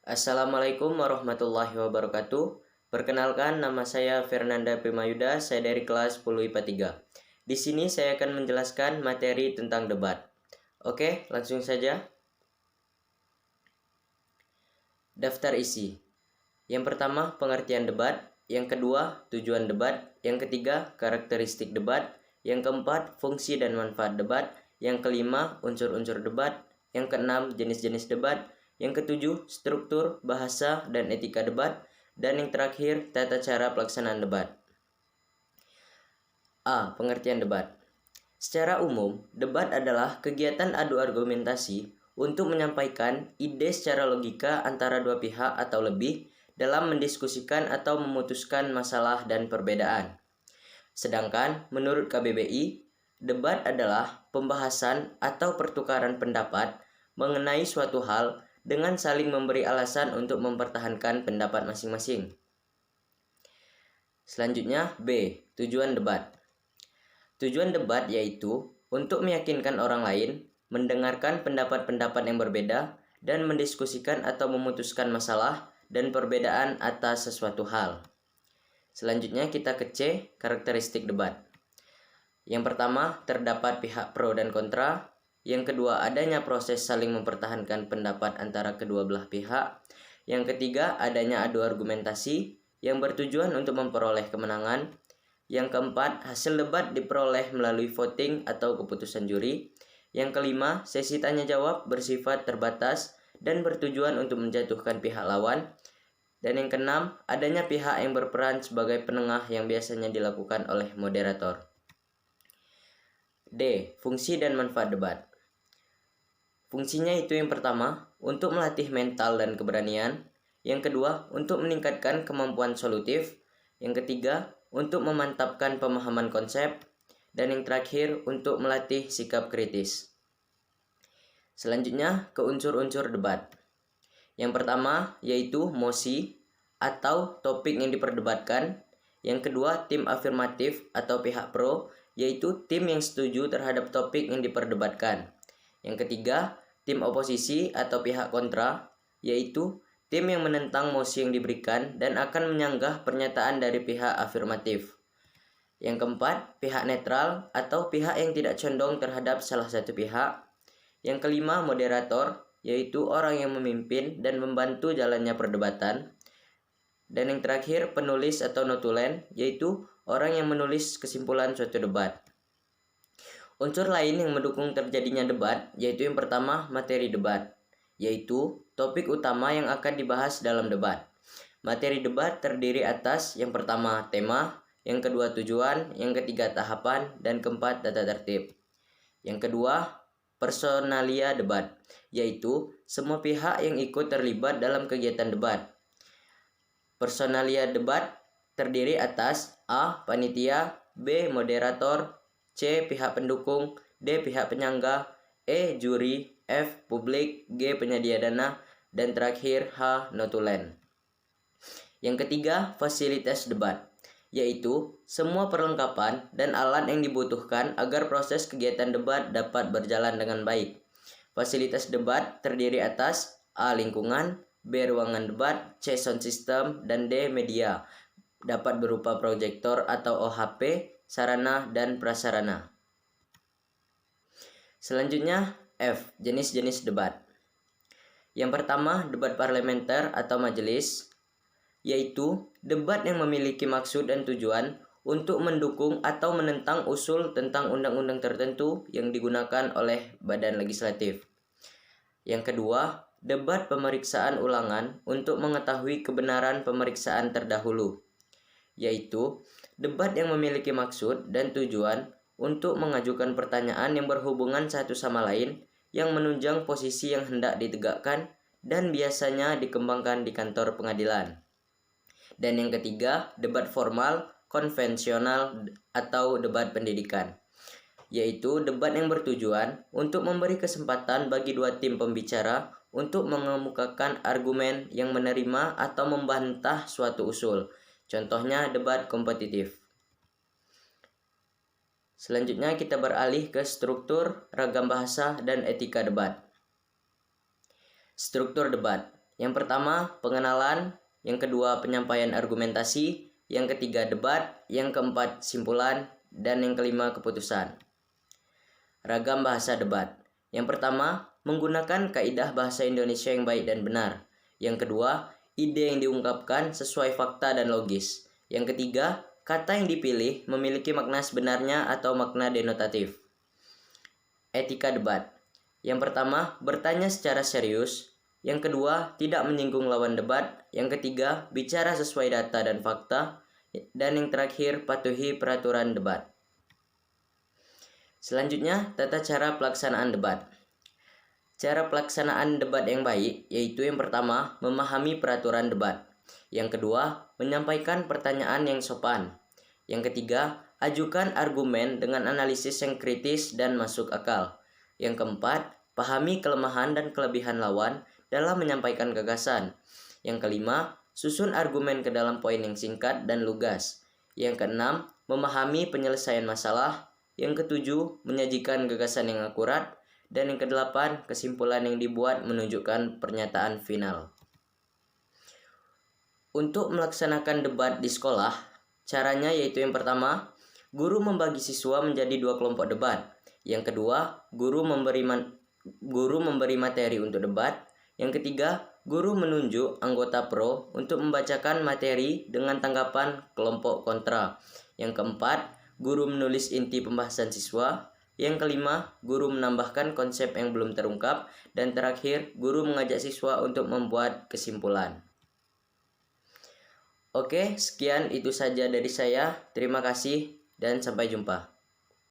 Assalamualaikum warahmatullahi wabarakatuh. Perkenalkan, nama saya Fernanda Primayuda, saya dari kelas 10 IPA 3. Di sini saya akan menjelaskan materi tentang debat. Oke, langsung saja. Daftar isi. Yang pertama, pengertian debat. Yang kedua, tujuan debat. Yang ketiga, karakteristik debat. Yang keempat, fungsi dan manfaat debat. Yang kelima, unsur-unsur debat. Yang keenam, jenis-jenis debat. Yang ketujuh, struktur, bahasa, dan etika debat. Dan yang terakhir, tata cara pelaksanaan debat. A. Pengertian debat. Secara umum, debat adalah kegiatan adu argumentasi untuk menyampaikan ide secara logika antara dua pihak atau lebih dalam mendiskusikan atau memutuskan masalah dan perbedaan. Sedangkan menurut KBBI, debat adalah pembahasan atau pertukaran pendapat mengenai suatu hal dengan saling memberi alasan untuk mempertahankan pendapat masing-masing. Selanjutnya B. Tujuan debat. Tujuan debat yaitu untuk meyakinkan orang lain, mendengarkan pendapat-pendapat yang berbeda, dan mendiskusikan atau memutuskan masalah dan perbedaan atas sesuatu hal. Selanjutnya kita ke C, karakteristik debat. Yang pertama, terdapat pihak pro dan kontra. Yang kedua, adanya proses saling mempertahankan pendapat antara kedua belah pihak. Yang ketiga, adanya adu argumentasi yang bertujuan untuk memperoleh kemenangan. Yang keempat, hasil debat diperoleh melalui voting atau keputusan juri. Yang kelima, sesi tanya jawab bersifat terbatas dan bertujuan untuk menjatuhkan pihak lawan. Dan yang keenam, adanya pihak yang berperan sebagai penengah yang biasanya dilakukan oleh moderator. D. Fungsi dan manfaat debat. Fungsinya itu yang pertama, untuk melatih mental dan keberanian. Yang kedua, untuk meningkatkan kemampuan solutif. Yang ketiga, untuk memantapkan pemahaman konsep. Dan yang terakhir, untuk melatih sikap kritis. Selanjutnya, ke unsur-unsur debat. Yang pertama, yaitu mosi atau topik yang diperdebatkan. Yang kedua, tim afirmatif atau pihak pro, yaitu tim yang setuju terhadap topik yang diperdebatkan. Yang ketiga, tim oposisi atau pihak kontra, yaitu tim yang menentang mosi yang diberikan dan akan menyanggah pernyataan dari pihak afirmatif. Yang keempat, pihak netral atau pihak yang tidak condong terhadap salah satu pihak. Yang kelima, moderator, yaitu orang yang memimpin dan membantu jalannya perdebatan. Dan yang terakhir, penulis atau notulen, yaitu orang yang menulis kesimpulan suatu debat. Unsur lain yang mendukung terjadinya debat, yaitu yang pertama, materi debat, yaitu topik utama yang akan dibahas dalam debat. Materi debat terdiri atas yang pertama, tema, yang kedua, tujuan, yang ketiga, tahapan, dan keempat, tata tertib. Yang kedua, personalia debat, yaitu semua pihak yang ikut terlibat dalam kegiatan debat. Personalia debat terdiri atas A. Panitia, B. Moderator, C. Pihak pendukung, D. Pihak penyangga, E. Juri, F. Publik, G. Penyedia dana, dan terakhir H. Notulen. Yang ketiga, fasilitas debat, yaitu semua perlengkapan dan alat yang dibutuhkan agar proses kegiatan debat dapat berjalan dengan baik. Fasilitas debat terdiri atas A. Lingkungan, B. Ruangan debat, C. Sound system, dan D. Media. Dapat berupa proyektor atau OHP, sarana, dan prasarana. Selanjutnya, F. Jenis-jenis debat. Yang pertama, debat parlementer atau majelis, yaitu debat yang memiliki maksud dan tujuan untuk mendukung atau menentang usul tentang undang-undang tertentu yang digunakan oleh badan legislatif. Yang kedua, debat pemeriksaan ulangan untuk mengetahui kebenaran pemeriksaan terdahulu, yaitu debat yang memiliki maksud dan tujuan untuk mengajukan pertanyaan yang berhubungan satu sama lain yang menunjang posisi yang hendak ditegakkan dan biasanya dikembangkan di kantor pengadilan. Dan yang ketiga, debat formal, konvensional, atau debat pendidikan, yaitu debat yang bertujuan untuk memberi kesempatan bagi dua tim pembicara untuk mengemukakan argumen yang menerima atau membantah suatu usul. Contohnya debat kompetitif. Selanjutnya kita beralih ke struktur, ragam bahasa, dan etika debat. Struktur debat. Yang pertama, pengenalan. Yang kedua, penyampaian argumentasi. Yang ketiga, debat. Yang keempat, simpulan. Dan yang kelima, keputusan. Ragam bahasa debat. Yang pertama, menggunakan kaidah bahasa Indonesia yang baik dan benar. Yang kedua, ide yang diungkapkan sesuai fakta dan logis. Yang ketiga, kata yang dipilih memiliki makna sebenarnya atau makna denotatif. Etika debat. Yang pertama, bertanya secara serius. Yang kedua, tidak menyinggung lawan debat. Yang ketiga, bicara sesuai data dan fakta. Dan yang terakhir, patuhi peraturan debat. Selanjutnya, tata cara pelaksanaan debat. Cara pelaksanaan debat yang baik yaitu yang pertama, memahami peraturan debat. Yang kedua, menyampaikan pertanyaan yang sopan. Yang ketiga, ajukan argumen dengan analisis yang kritis dan masuk akal. Yang keempat, pahami kelemahan dan kelebihan lawan dalam menyampaikan gagasan. Yang kelima, susun argumen ke dalam poin yang singkat dan lugas. Yang keenam, memahami penyelesaian masalah. Yang ketujuh, menyajikan gagasan yang akurat. Dan yang kedelapan, kesimpulan yang dibuat menunjukkan pernyataan final. Untuk melaksanakan debat di sekolah, caranya yaitu yang pertama, guru membagi siswa menjadi 2 kelompok debat. Yang kedua, guru memberi materi untuk debat. Yang ketiga, guru menunjuk anggota pro untuk membacakan materi dengan tanggapan kelompok kontra. Yang keempat, guru menulis inti pembahasan siswa. Yang kelima, guru menambahkan konsep yang belum terungkap. Dan terakhir, guru mengajak siswa untuk membuat kesimpulan. Oke, sekian itu saja dari saya. Terima kasih dan sampai jumpa.